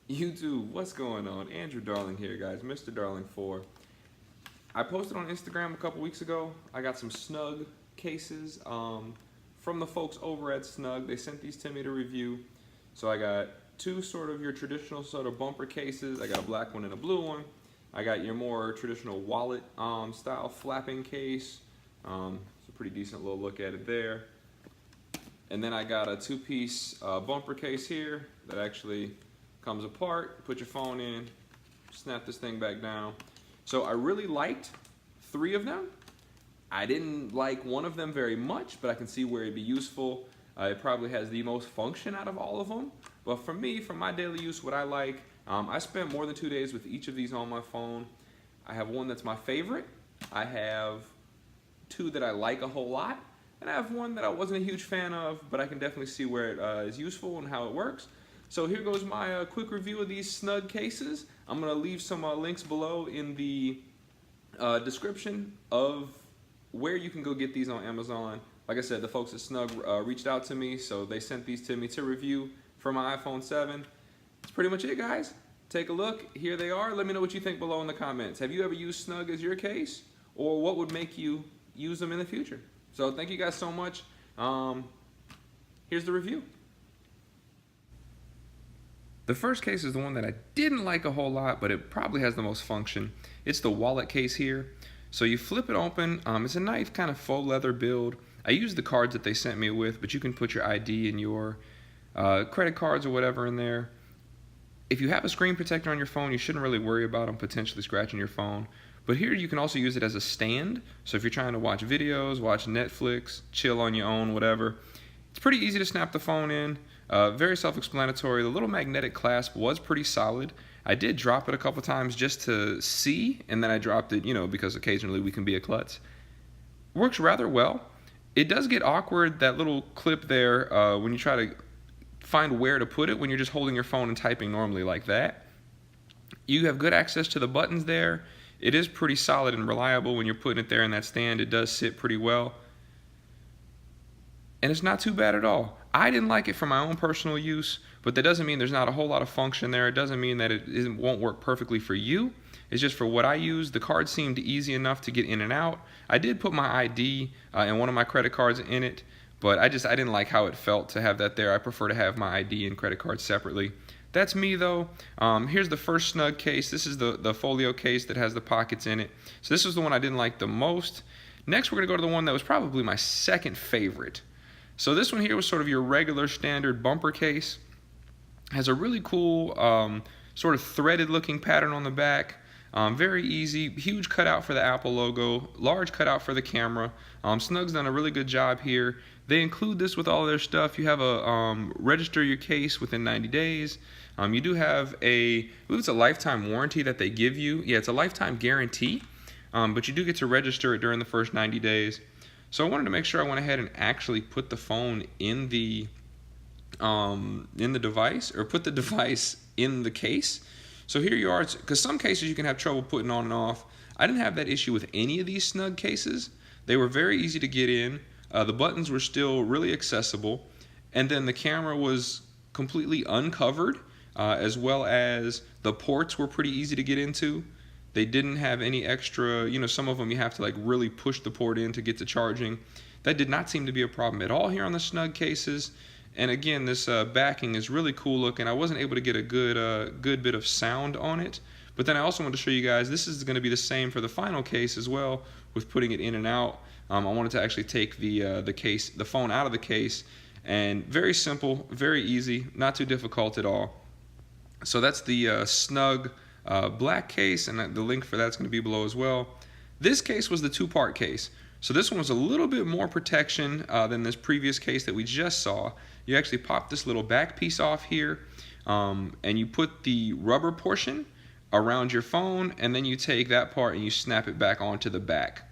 YouTube, what's going on? Andrew Darling here, guys. Mr. Darling 4. I posted on Instagram a couple weeks ago. I got some Snugg cases from the folks over at Snugg. They sent these to me to review. So I got two sort of your traditional sort of bumper cases. I got a black one and a blue one. I got your more traditional wallet style flapping case. It's a pretty decent little look at it there. And then I got a two-piece bumper case here that actually comes apart. Put your phone in, snap this thing back down. So I really liked three of them. I didn't like one of them very much, but I can see where it'd be useful. It probably has the most function out of all of them. But for me, for my daily use, what I like, I spent more than 2 days with each of these on my phone. I have one that's my favorite. I have two that I like a whole lot. And I have one that I wasn't a huge fan of, but I can definitely see where it is useful and how it works. So here goes my quick review of these Snugg cases. I'm going to leave some links below in the description of where you can go get these on Amazon. Like I said, the folks at Snugg reached out to me, so they sent these to me to review for my iPhone 7. That's pretty much it, guys. Take a look. Here they are. Let me know what you think below in the comments. Have you ever used Snugg as your case? Or what would make you use them in the future? So thank you guys so much. Here's the review. The first case is the one that I didn't like a whole lot, but it probably has the most function. It's the wallet case here. So you flip it open. It's a nice kind of faux leather build. I used the cards that they sent me with, but you can put your ID and your credit cards or whatever in there. If you have a screen protector on your phone, you shouldn't really worry about them potentially scratching your phone. But here you can also use it as a stand. So if you're trying to watch videos, watch Netflix, chill on your own, whatever, it's pretty easy to snap the phone in. Very self-explanatory. The little magnetic clasp was pretty solid. I did drop it a couple times just to see, and then I dropped it, because occasionally we can be a klutz. Works rather well. It does get awkward, that little clip there, when you try to find where to put it when you're just holding your phone and typing normally like that. You have good access to the buttons there. It is pretty solid and reliable when you're putting it there in that stand. It does sit pretty well. And it's not too bad at all. I didn't like it for my own personal use, but that doesn't mean there's not a whole lot of function there. It doesn't mean that it won't work perfectly for you. It's just for what I use. The card seemed easy enough to get in and out. I did put my ID and one of my credit cards in it, but I didn't like how it felt to have that there. I prefer to have my ID and credit card separately. That's me though. Here's the first Snugg case. This is the folio case that has the pockets in it. So this was the one I didn't like the most. Next we're gonna go to the one that was probably my second favorite. So this one here was sort of your regular standard bumper case. Has a really cool sort of threaded looking pattern on the back. Very easy, huge cutout for the Apple logo, large cutout for the camera. Snugg's done a really good job here. They include this with all of their stuff. You have a register your case within 90 days. You do have I believe it's a lifetime warranty that they give you. Yeah, it's a lifetime guarantee, but you do get to register it during the first 90 days. So I wanted to make sure I went ahead and actually put the phone in the device, or put the device in the case. So here you are, because some cases you can have trouble putting on and off. I didn't have that issue with any of these Snugg cases. They were very easy to get in. The buttons were still really accessible, and then the camera was completely uncovered, as well as the ports were pretty easy to get into. They didn't have any extra, some of them you have to really push the port in to get to charging. That did not seem to be a problem at all here on the Snugg cases. And again, this backing is really cool looking. I wasn't able to get a good bit of sound on it. But then I also wanted to show you guys, this is going to be the same for the final case as well, with putting it in and out. I wanted to actually take the phone out of the case, and very simple, very easy, not too difficult at all. So that's the Snugg black case, and the link for that's going to be below as well. This case was the two-part case. So this one was a little bit more protection than this previous case that we just saw. You actually pop this little back piece off here, and you put the rubber portion around your phone, and then you take that part and you snap it back onto the back.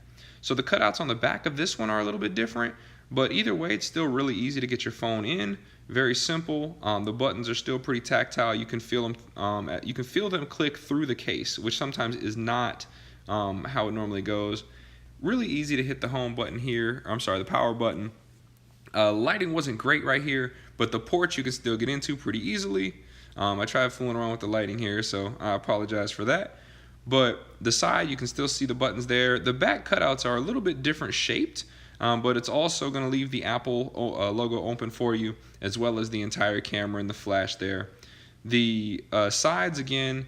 So the cutouts on the back of this one are a little bit different, but either way it's still really easy to get your phone in. Very simple. The buttons are still pretty tactile. You can feel them. You can feel them click through the case, which sometimes is not how it normally goes. Really easy to hit the home button here. The power button. Lighting wasn't great right here, but the ports you can still get into pretty easily. I tried fooling around with the lighting here, so I apologize for that. But the side, you can still see the buttons there. The back cutouts are a little bit different shaped, but it's also going to leave the Apple logo open for you, as well as the entire camera and the flash there. The sides, again,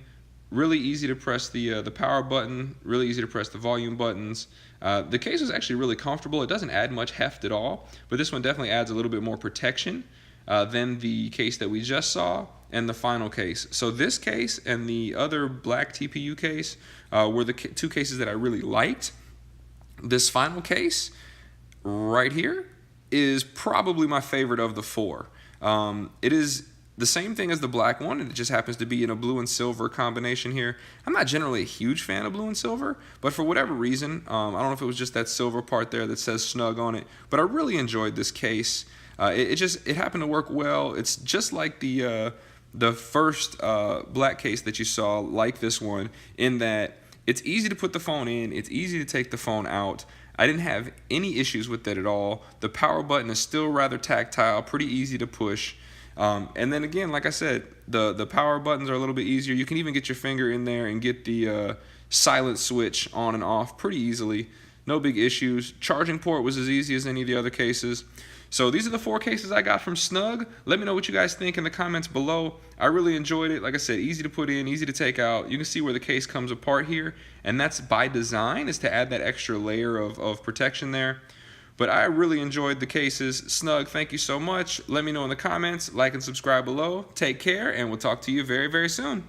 really easy to press the power button, really easy to press the volume buttons. The case is actually really comfortable. It doesn't add much heft at all, but this one definitely adds a little bit more protection than the case that we just saw and the final case. So this case and the other black TPU case were the two cases that I really liked. This final case right here is probably my favorite of the four. It is the same thing as the black one, and it just happens to be in a blue and silver combination here. I'm not generally a huge fan of blue and silver, but for whatever reason, I don't know if it was just that silver part there that says Snugg on it, but I really enjoyed this case. It happened to work well. It's just like the first black case that you saw, like this one, in that it's easy to put the phone in, it's easy to take the phone out. I didn't have any issues with that at all. The power button is still rather tactile, pretty easy to push. And then again, like I said, the power buttons are a little bit easier. You can even get your finger in there and get the silent switch on and off pretty easily. No big issues. Charging port was as easy as any of the other cases. So these are the four cases I got from Snugg. Let me know what you guys think in the comments below. I really enjoyed it. Like I said, easy to put in, easy to take out. You can see where the case comes apart here, and that's by design, is to add that extra layer of protection there. But I really enjoyed the cases. Snugg, thank you so much. Let me know in the comments. Like and subscribe below. Take care, and we'll talk to you very, very soon.